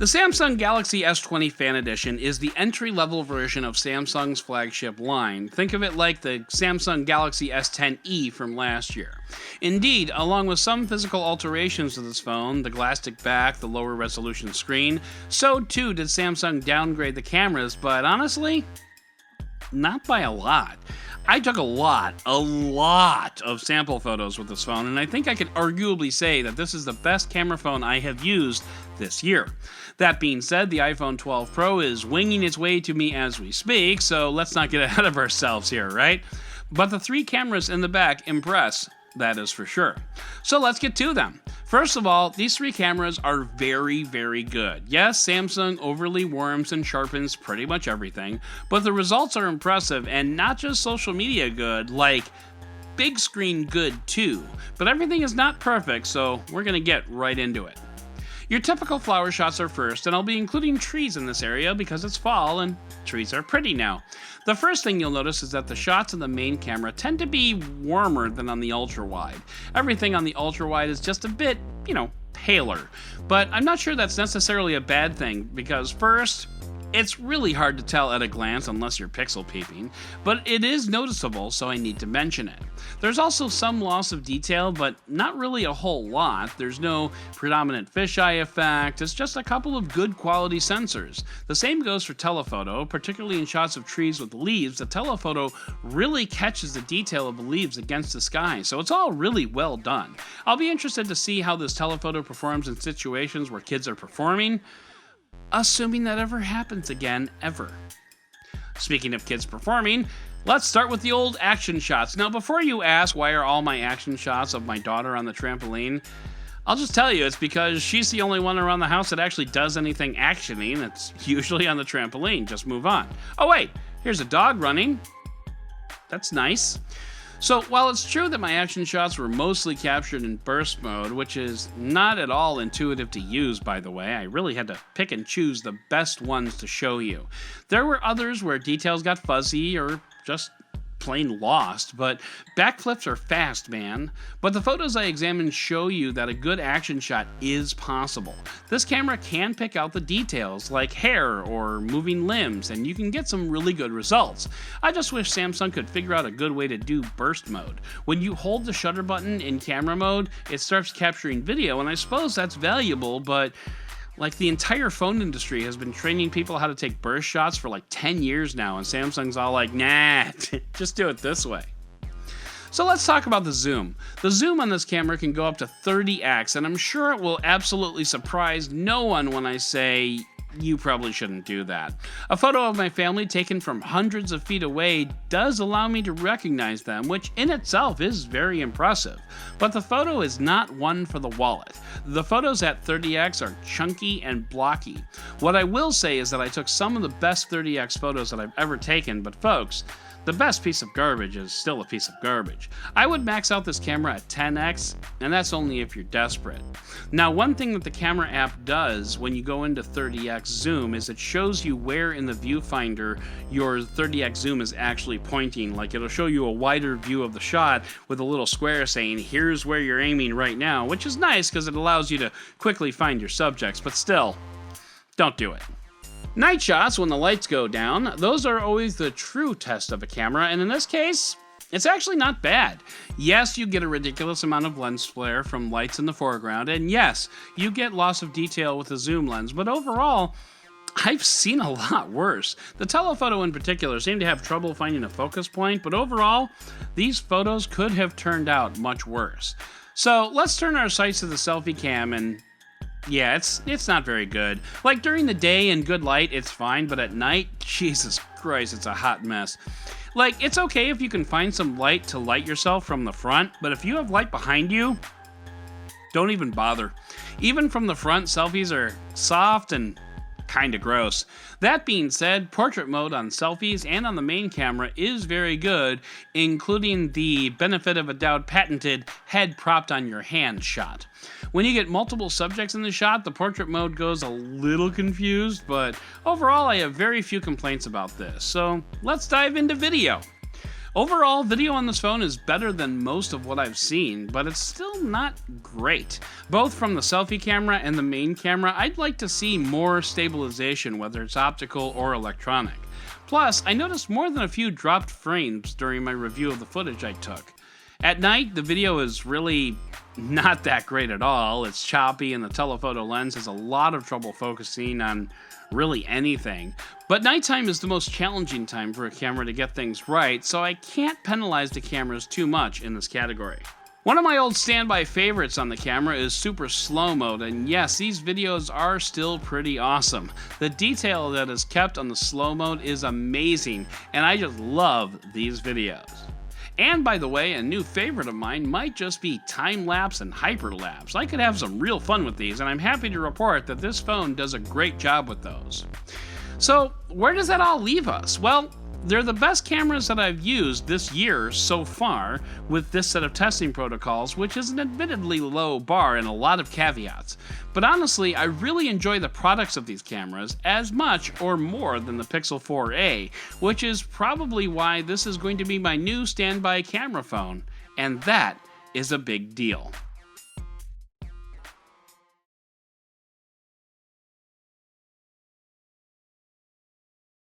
The Samsung Galaxy S20 Fan Edition is the entry-level version of Samsung's flagship line. Think of it like the Samsung Galaxy S10 FE from last year. Indeed, along with some physical alterations to this phone, the glass-tick back, the lower resolution screen, so too did Samsung downgrade the cameras, but honestly, not by a lot. I took a lot of sample photos with this phone, and I think I could arguably say that this is the best camera phone I have used this year. That being said, the iPhone 12 Pro is winging its way to me as we speak, so let's not get ahead of ourselves here, right? But the three cameras in the back impress, that is for sure. So let's get to them. First of all, these three cameras are very, very good. Yes, Samsung overly warms and sharpens pretty much everything, but the results are impressive and not just social media good, like big screen good too. But everything is not perfect, so we're gonna get right into it. Your typical flower shots are first, and I'll be including trees in this area because it's fall and trees are pretty now. The first thing you'll notice is that the shots in the main camera tend to be warmer than on the ultra-wide. Everything on the ultra-wide is just a bit, paler. But I'm not sure that's necessarily a bad thing because first, it's really hard to tell at a glance unless you're pixel peeping, but it is noticeable, so I need to mention it. There's also some loss of detail, but not really a whole lot. There's no predominant fisheye effect, it's just a couple of good quality sensors. The same goes for telephoto, particularly in shots of trees with leaves. The telephoto really catches the detail of the leaves against the sky, so it's all really well done. I'll be interested to see how this telephoto performs in situations where kids are performing, assuming that ever happens again, ever. Speaking of kids performing, let's start with the old action shots. Now, before you ask why are all my action shots of my daughter on the trampoline, I'll just tell you it's because she's the only one around the house that actually does anything actiony, and it's usually on the trampoline. Just move on. Oh wait, here's a dog running. That's nice. So while it's true that my action shots were mostly captured in burst mode, which is not at all intuitive to use, by the way, I really had to pick and choose the best ones to show you. There were others where details got fuzzy or just plain lost, but backflips are fast, man. But the photos I examined show you that a good action shot is possible. This camera can pick out the details like hair or moving limbs, and you can get some really good results. I just wish Samsung could figure out a good way to do burst mode. When you hold the shutter button in camera mode, it starts capturing video, and I suppose that's valuable, but like the entire phone industry has been training people how to take burst shots for like 10 years now, and Samsung's all like, nah, just do it this way. So let's talk about the zoom. The zoom on this camera can go up to 30x, and I'm sure it will absolutely surprise no one when I say you probably shouldn't do that. A photo of my family taken from hundreds of feet away does allow me to recognize them, which in itself is very impressive. But the photo is not one for the wallet. The photos at 30x are chunky and blocky. What I will say is that I took some of the best 30x photos that I've ever taken, but folks, the best piece of garbage is still a piece of garbage. I would max out this camera at 10x, and that's only if you're desperate. Now, one thing that the camera app does when you go into 30x zoom is it shows you where in the viewfinder your 30x zoom is actually pointing. Like, it'll show you a wider view of the shot with a little square saying, here's where you're aiming right now, which is nice because it allows you to quickly find your subjects, but still, don't do it. Night shots, when the lights go down, those are always the true test of a camera, and in this case, it's actually not bad. Yes, you get a ridiculous amount of lens flare from lights in the foreground, and yes, you get loss of detail with a zoom lens, but overall, I've seen a lot worse. The telephoto in particular seemed to have trouble finding a focus point, but overall, these photos could have turned out much worse. So let's turn our sights to the selfie cam, and yeah, it's not very good. Like during the day in good light, it's fine, but at night, Jesus Christ, it's a hot mess. Like, it's okay if you can find some light to light yourself from the front, but if you have light behind you, don't even bother. Even from the front, selfies are soft and kinda gross. That being said, portrait mode on selfies and on the main camera is very good, including the benefit of a doubt patented head propped on your hand shot. When you get multiple subjects in the shot, the portrait mode goes a little confused, but overall I have very few complaints about this. So let's dive into video. Overall, video on this phone is better than most of what I've seen, but it's still not great. Both from the selfie camera and the main camera, I'd like to see more stabilization, whether it's optical or electronic. Plus, I noticed more than a few dropped frames during my review of the footage I took. At night, the video is really not that great at all. It's choppy and the telephoto lens has a lot of trouble focusing on really anything. But nighttime is the most challenging time for a camera to get things right, so I can't penalize the cameras too much in this category. One of my old standby favorites on the camera is Super Slowmo, and yes, these videos are still pretty awesome. The detail that is kept on the slow mode is amazing, and I just love these videos. And by the way, a new favorite of mine might just be time-lapse and hyperlapse. I could have some real fun with these, and I'm happy to report that this phone does a great job with those. So, where does that all leave us? Well, they're the best cameras that I've used this year so far with this set of testing protocols, which is an admittedly low bar and a lot of caveats. But honestly, I really enjoy the products of these cameras as much or more than the Pixel 4a, which is probably why this is going to be my new standby camera phone, and that is a big deal.